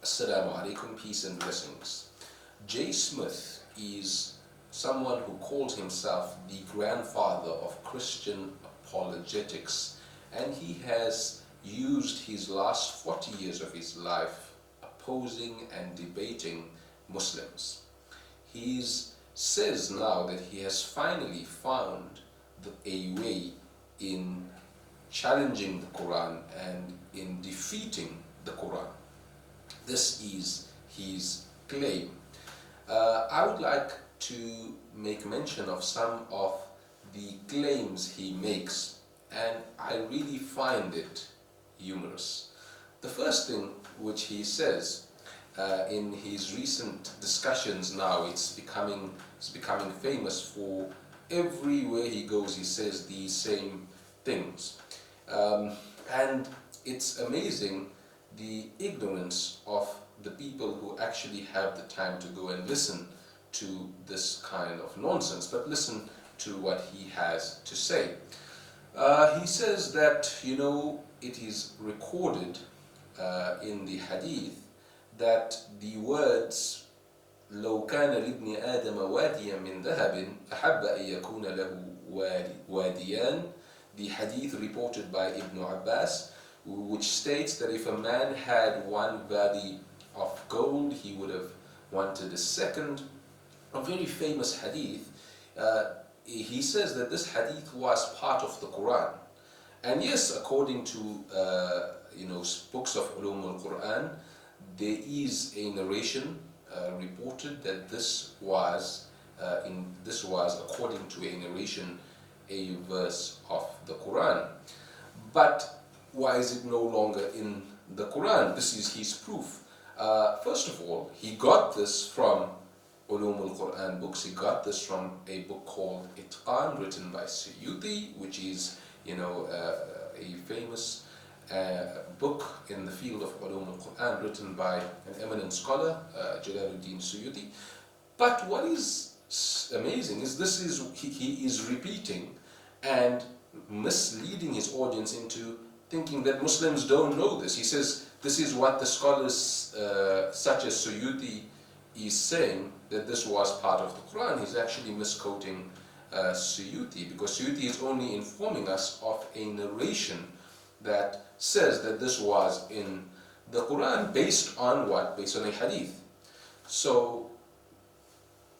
Assalamu alaikum, peace and blessings. J. Smith is someone who calls himself the grandfather of Christian apologetics, and he has used his last 40 years of his life opposing and debating Muslims. He says now that he has finally found a way in challenging the Qur'an and in defeating the Qur'an. This is his claim. I would like to make mention of some of the claims he makes, and I really find it humorous. The first thing which he says in his recent discussions now, it's becoming famous for everywhere he goes, he says these same things. And it's amazing the ignorance of the people who actually have the time to go and listen to this kind of nonsense, but listen to what he has to say. He says that, it is recorded in the hadith that the words لو كان لابن آدم واديا من ذهب أحب أن يكون له واديان, the hadith reported by Ibn Abbas, which states that if a man had one valley of gold, he would have wanted a second. A very famous hadith. He says that this hadith was part of the Qur'an. And yes, according to books of Ulum al-Qur'an, there is a narration reported that this was according to a narration, a verse of the Qur'an. But why is it no longer in the Qur'an? This is his proof. First of all, he got this from Ulum al-Qur'an books. He got this from a book called Itqan, written by Suyuti, which is a famous book in the field of Ulum al-Qur'an, written by an eminent scholar, Jalaluddin Suyuti. But what is amazing is he is repeating and misleading his audience into thinking that Muslims don't know this. He says this is what the scholars such as Suyuti is saying, that this was part of the Quran. He's actually misquoting Suyuti, because Suyuti is only informing us of a narration that says that this was in the Quran based on what? Based on a hadith. So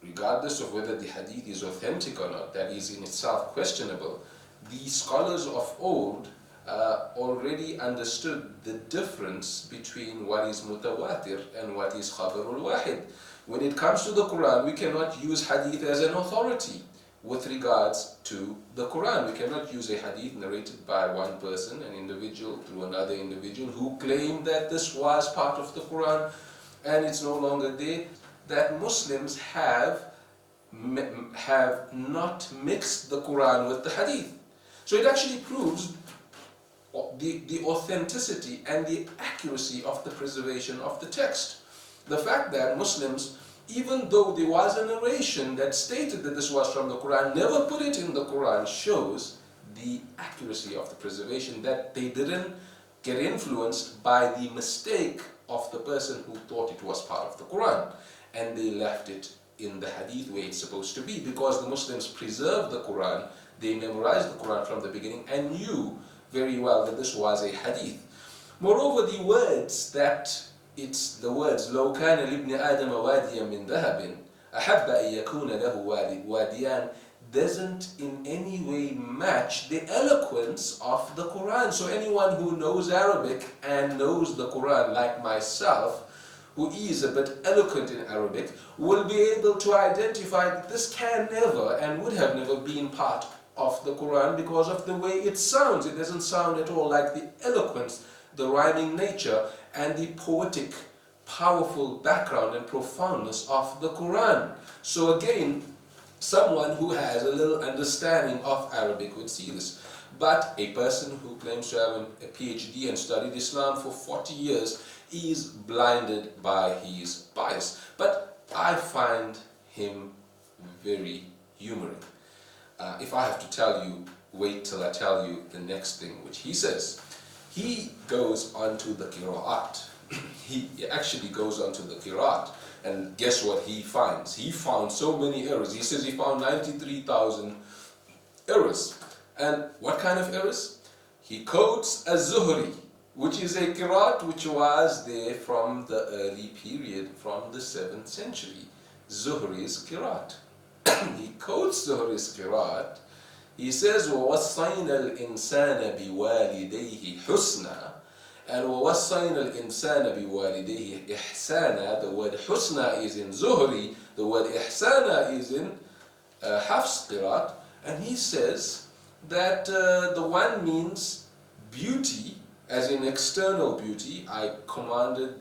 regardless of whether the hadith is authentic or not, that is in itself questionable, the scholars of old already understood the difference between what is mutawatir and what is khabarul wahid. When it comes to the Quran, we cannot use hadith as an authority with regards to the Quran. We cannot use a hadith narrated by one person, an individual, through another individual who claimed that this was part of the Quran and it's no longer there. That Muslims have not mixed the Quran with the hadith. So it actually proves the authenticity and the accuracy of the preservation of the text. The fact that Muslims, even though there was a narration that stated that this was from the Quran, never put it in the Quran, shows the accuracy of the preservation, that they didn't get influenced by the mistake of the person who thought it was part of the Quran, and they left it in the hadith where it's supposed to be, because the Muslims preserved the Quran, they memorized the Quran from the beginning and knew very well that this was a hadith. Moreover, the words لو كان لابن آدم واديا من ذهب أحب أن يكون له واديان doesn't in any way match the eloquence of the Quran. So anyone who knows Arabic and knows the Quran, like myself, who is a bit eloquent in Arabic, will be able to identify that this can never and would have never been part of the Quran because of the way it sounds. It doesn't sound at all like the eloquence, the rhyming nature, and the poetic, powerful background and profoundness of the Quran. So again, someone who has a little understanding of Arabic would see this. But a person who claims to have a PhD and studied Islam for 40 years is blinded by his bias. But I find him very humoring. If I have to tell you, wait till I tell you the next thing which he says. He goes on to the qira'at. he actually goes on to the Qur'an, and guess what he finds? He found so many errors. He says he found 93,000 errors. And what kind of errors? He quotes Az-Zuhri, which is a qiraat which was there from the early period, from the 7th century. Zuhri's qiraat. He quotes Zuhri's qiraat. He says, وَوَصَّيْنَا الْإِنسَانَ بِوَالِدَيْهِ حُسْنًا, and وَوَصَّيْنَا الْإِنسَانَ بِوَالِدَيْهِ إِحْسَانًا. The word husna is in Zuhri, the word ihsana is in Hafs qiraat. And he says that the one means beauty, as in external beauty. I commanded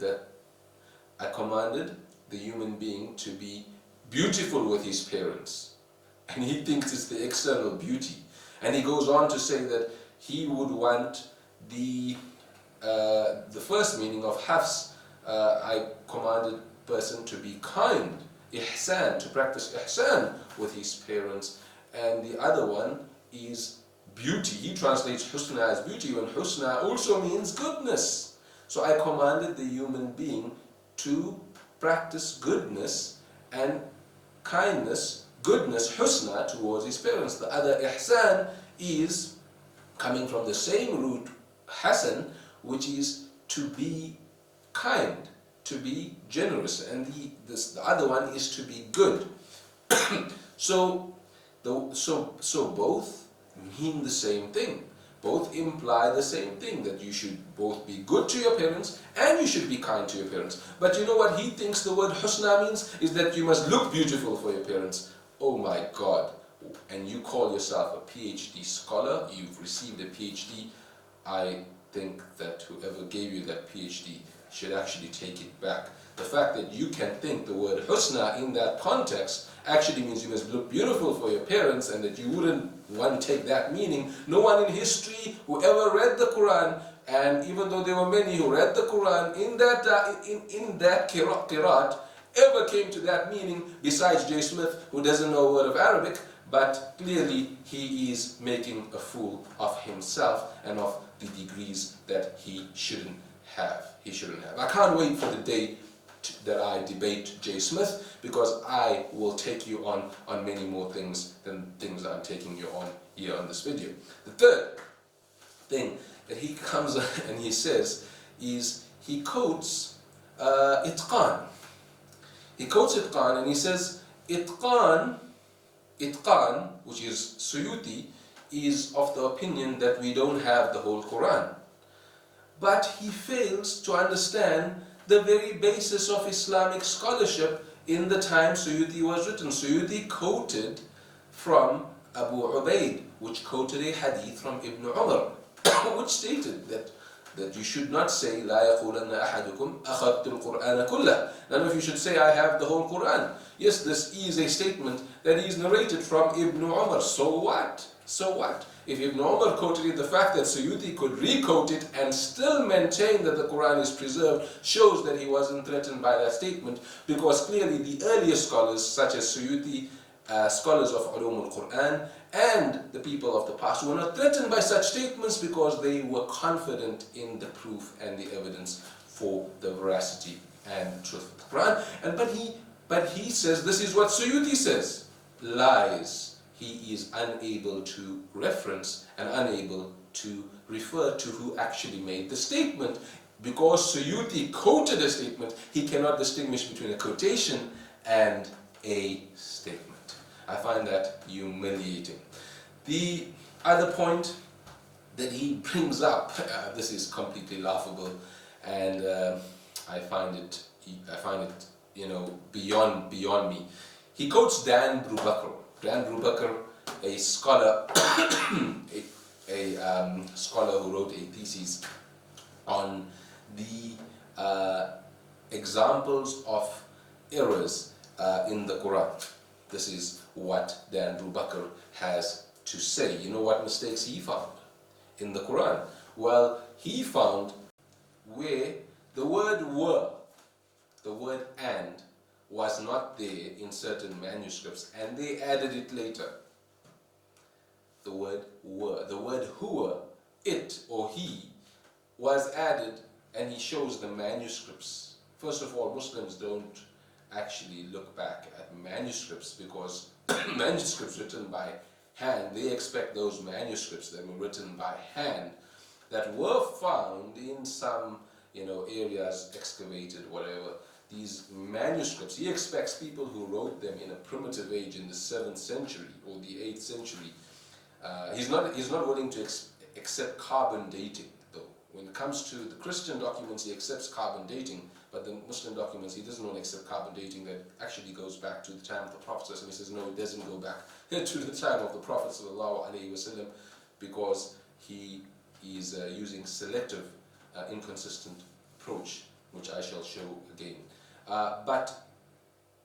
the human being to be beautiful with his parents. And he thinks it's the external beauty. And he goes on to say that he would want the first meaning of Hafs, I commanded person to be kind, ihsan, to practice ihsan with his parents. And the other one is beauty. He translates husna as beauty, when husna also means goodness. So I commanded the human being to practice goodness and kindness, goodness, husna, towards his parents. The other ihsan is coming from the same root, hasan, which is to be kind, to be generous, and the other one is to be good. So both mean the same thing. Both imply the same thing, that you should both be good to your parents and you should be kind to your parents. But you know what he thinks the word husna means? Is that you must look beautiful for your parents. Oh my God. And you call yourself a PhD scholar, you've received a PhD. I think that whoever gave you that PhD should actually take it back. The fact that you can think the word husna in that context actually means you must look beautiful for your parents, and that you wouldn't want to take that meaning. No one in history who ever read the Qur'an, and even though there were many who read the Qur'an in that qiraat, ever came to that meaning besides J. Smith, who doesn't know a word of Arabic. But clearly he is making a fool of himself and of the degrees that he shouldn't have. I can't wait for the day that I debate J. Smith, because I will take you on many more things than things I'm taking you on here on this video. The third thing that he comes and he says is he quotes Itqan. He quotes Itqan and he says Itqan, which is Suyuti, is of the opinion that we don't have the whole Qur'an. But he fails to understand the very basis of Islamic scholarship in the time Suyuti was written. Suyuti quoted from Abu Ubaid, which quoted a hadith from Ibn Umar, which stated that you should not say لا يقولن أحدكم أخذت القرآن كله. None of you should say I have the whole Qur'an. Yes, this is a statement that is narrated from Ibn Umar. So what? So what? If Ibn Umar quoted it, the fact that Suyuti could re-quote it and still maintain that the Qur'an is preserved shows that he wasn't threatened by that statement, because clearly the earlier scholars, such as Suyuti, scholars of Ulum al-Qur'an, and the people of the past were not threatened by such statements because they were confident in the proof and the evidence for the veracity and truth of the Qur'an. But he says this is what Suyuti says. Lies. He is unable to reference and unable to refer to who actually made the statement. Because Suyuti quoted a statement, he cannot distinguish between a quotation and a statement. I find that humiliating. The other point that he brings up, this is completely laughable, and I find it, beyond me. He quotes Dan Brubaker. Dan Brubaker, a scholar, a scholar who wrote a thesis on the examples of errors in the Quran. This is what Dan Brubaker has to say. You know what mistakes he found in the Quran? Well, he found where the word were, the word and, was not there in certain manuscripts, and they added it later. The word were, the word huwa, it or he, was added and he shows the manuscripts. First of all, Muslims don't actually look back at manuscripts because manuscripts written by hand, they expect those manuscripts that were written by hand, that were found in some, areas excavated, whatever. These manuscripts, he expects people who wrote them in a primitive age in the 7th century or the 8th century. He's not willing to accept carbon dating, though. When it comes to the Christian documents, he accepts carbon dating, but the Muslim documents, he doesn't want to accept carbon dating that actually goes back to the time of the Prophet. And he says, no, it doesn't go back to the time of the Prophet ﷺ, because he is using selective, inconsistent approach, which I shall show again. But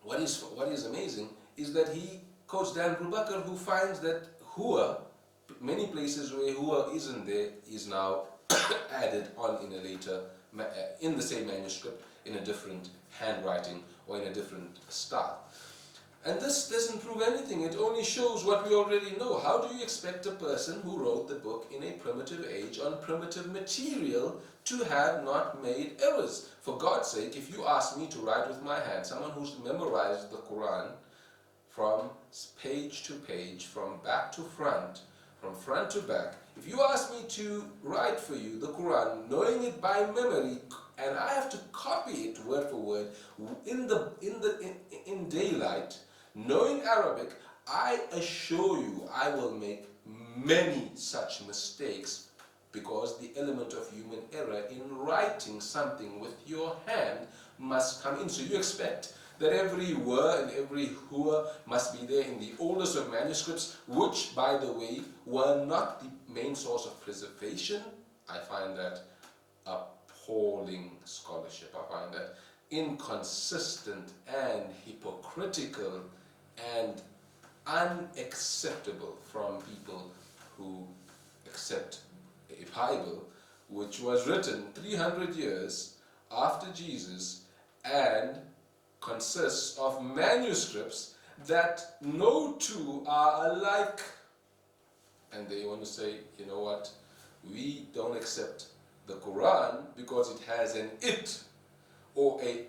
what is amazing is that he quotes Dan Brubaker, who finds that Hua, many places where Hua isn't there, is now added on in a later, in the same manuscript, in a different handwriting or in a different style. And this doesn't prove anything, it only shows what we already know. How do you expect a person who wrote the book in a primitive age on primitive material to have not made errors? For God's sake, if you ask me to write with my hand, someone who's memorized the Qur'an from page to page, from back to front, from front to back, if you ask me to write for you the Qur'an, knowing it by memory, and I have to copy it word for word in daylight, knowing Arabic, I assure you I will make many such mistakes, because the element of human error in writing something with your hand must come in. So you expect that every word and every hua must be there in the oldest of manuscripts, which, by the way, were not the main source of preservation. I find that appalling scholarship. I find that inconsistent and hypocritical and unacceptable from people who accept a Bible which was written 300 years after Jesus and consists of manuscripts that no two are alike. And they want to say, you know what, we don't accept the Quran because it has an it or a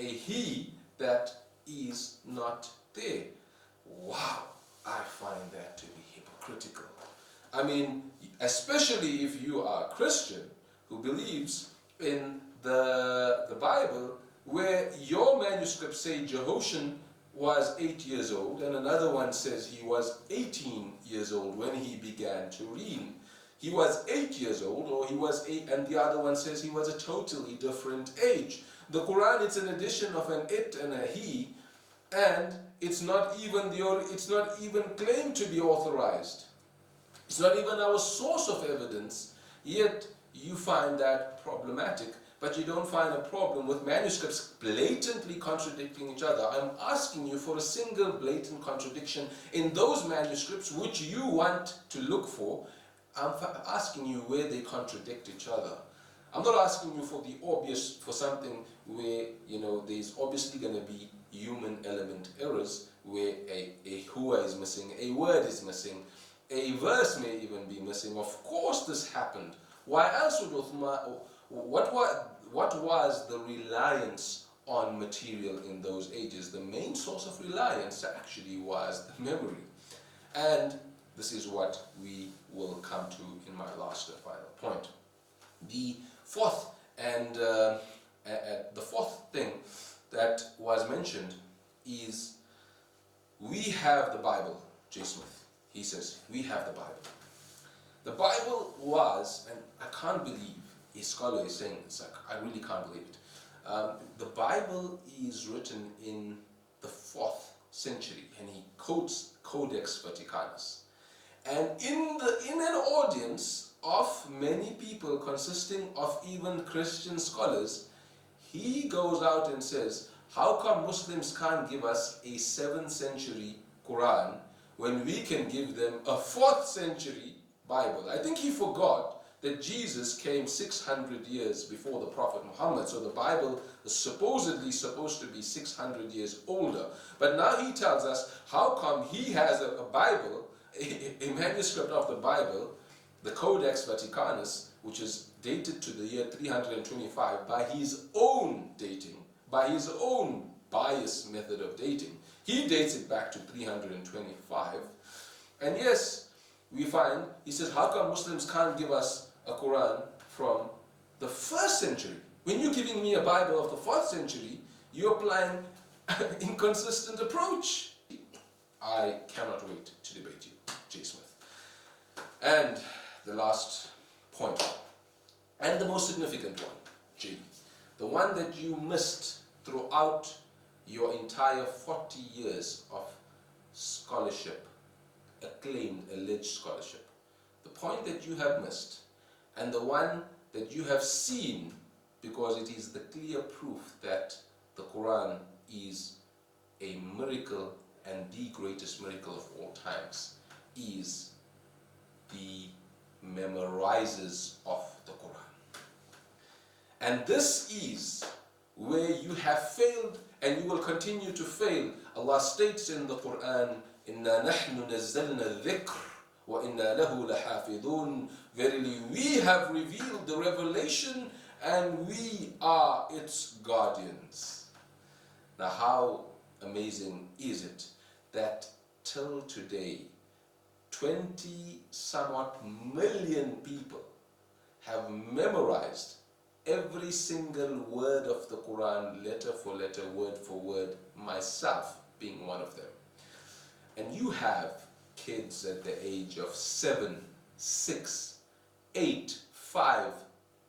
he that is not there. Wow, I find that to be hypocritical. I mean, especially if you are a Christian who believes in the Bible, where your manuscripts say Jehoshaphat was 8 years old and another one says he was 18 years old when he began to read. He was 8 years old, or he was 8, and the other one says he was a totally different age. The Quran, it's an addition of an it and a he, and it's not even claimed to be authorized. It's not even our source of evidence, yet you find that problematic. But you don't find a problem with manuscripts blatantly contradicting each other. I'm asking you for a single blatant contradiction in those manuscripts which you want to look for. I'm asking you where they contradict each other. I'm not asking you for the obvious, for something where, there's obviously going to be human element errors, where a hua is missing, a word is missing, a verse may even be missing. Of course this happened. Why else would Uthman, what was the reliance on material in those ages? The main source of reliance actually was the memory. And this is what we will come to in my last and final point. The fourth thing that was mentioned is we have the Bible. J. Smith, he says, we have the Bible. The Bible was, and I can't believe a scholar is saying this, I really can't believe it. The Bible is written in the 4th century, and he quotes Codex Vaticanus. And in an audience of many people consisting of even Christian scholars, he goes out and says, how come Muslims can't give us a 7th century Quran when we can give them a 4th century Bible? I think he forgot that Jesus came 600 years before the Prophet Muhammad, so the Bible is supposedly supposed to be 600 years older. But now he tells us how come he has a Bible, a manuscript of the Bible, the Codex Vaticanus, which is dated to the year 325 by his own dating, by his own biased method of dating. He dates it back to 325. And yes, we find, he says, how come Muslims can't give us a Quran from the 1st century? When you're giving me a Bible of the 4th century, you're applying an inconsistent approach. I cannot wait to debate you, J. Smith. And the last point, and the most significant one, J, the one that you missed throughout your entire 40 years of scholarship, acclaimed, alleged scholarship, the point that you have missed, and the one that you have seen, because it is the clear proof that the Quran is a miracle and the greatest miracle of all times, is the memorizers of the Quran. And this is where you have failed and you will continue to fail. Allah states in the Quran, إِنَّا نَحْنُ نَزَّلْنَا الذِّكْرَ وَإِنَّا لَهُ لَحَافِظُونَ. Verily we have revealed the revelation and we are its guardians. Now how amazing is it that till today 20 somewhat million people have memorized every single word of the Quran, letter for letter, word for word, myself being one of them. And you have kids at the age of 7, 6, 8, 5,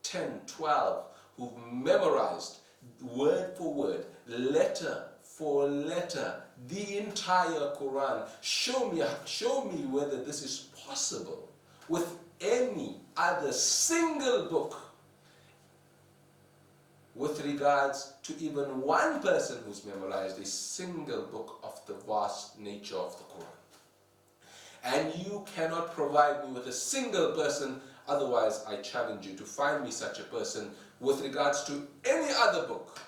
10, 12 who've memorized word for word, letter for letter, the entire Quran. Show me whether this is possible with any other single book with regards to even one person who's memorized a single book of the vast nature of the Quran. And you cannot provide me with a single person, otherwise I challenge you to find me such a person with regards to any other book.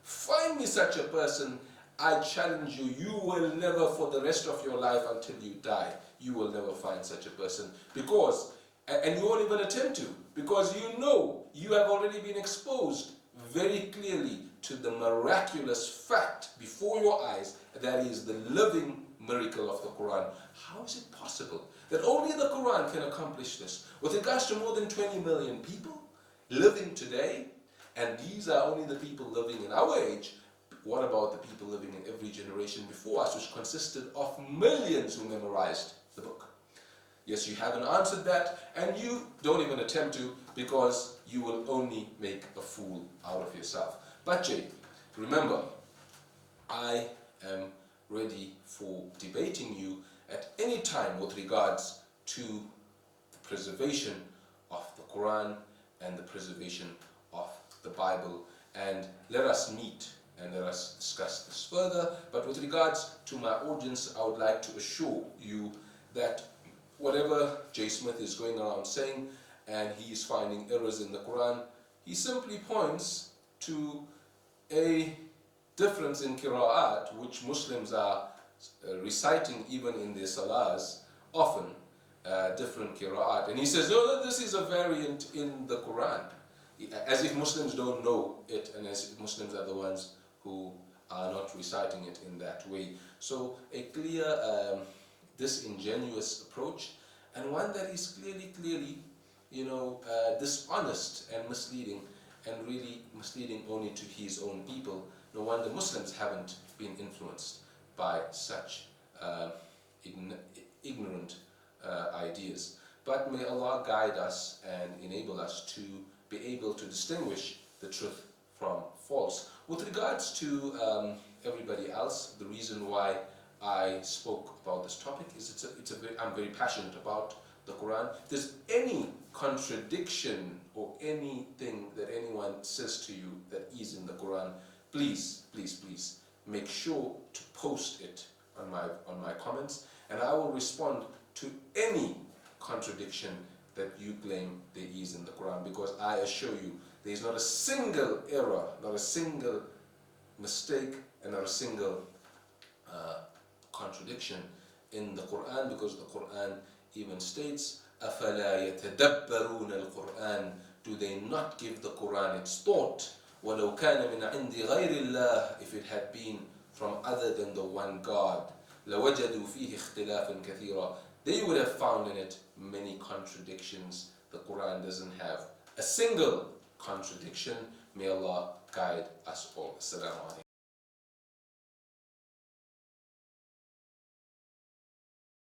Find me such a person, I challenge you, you will never, for the rest of your life until you die, you will never find such a person. Because, and you won't even attempt to, because you know you have already been exposed very clearly to the miraculous fact before your eyes, that is the living miracle of the Quran. How is it possible that only the Quran can accomplish this with regards to more than 20 million people living today? And these are only the people living in our age. What about the people living in every generation before us, which consisted of millions who memorized the book? Yes, you haven't answered that, and you don't even attempt to, because you will only make a fool out of yourself. But Jay, remember, I am ready for debating you at any time with regards to the preservation of the Quran and the preservation of the Bible. And let us meet and let us discuss this further. But with regards to my audience, I would like to assure you that whatever J. Smith is going around saying, and he is finding errors in the Quran, he simply points to a difference in qira'at, which Muslims are reciting even in their salahs, often different qira'at. And he says, no, this is a variant in the Quran, as if Muslims don't know it, and as if Muslims are the ones who are not reciting it in that way. So a clear disingenuous approach, and one that is clearly, dishonest and misleading, and really misleading only to his own people. No wonder Muslims haven't been influenced by such ignorant ideas. But may Allah guide us and enable us to be able to distinguish the truth from false. With regards to everybody else, the reason why I spoke about this topic is I'm very passionate about the Quran. If there's any contradiction or anything that anyone says to you that is in the Quran, please make sure to post it on my comments, and I will respond to any contradiction that you claim there is in the Quran, because I assure you there is not a single error, not a single mistake, and not a single contradiction in the Quran, because the Quran even states, أَفَلَا يَتَدَبَّرُونَ الْقُرْآنَ. do they not give the Qur'an its thought? وَلَوْ كَانَ مِنْ عِنْدِ غَيْرِ اللَّهِ, if it had been from other than the one God, لَوَجَدُوا فِيهِ اخْتِلَافًا كَثِيرًا, they would have found in it many contradictions. The Qur'an doesn't have a single contradiction. May Allah guide us all. Assalamu alaikum.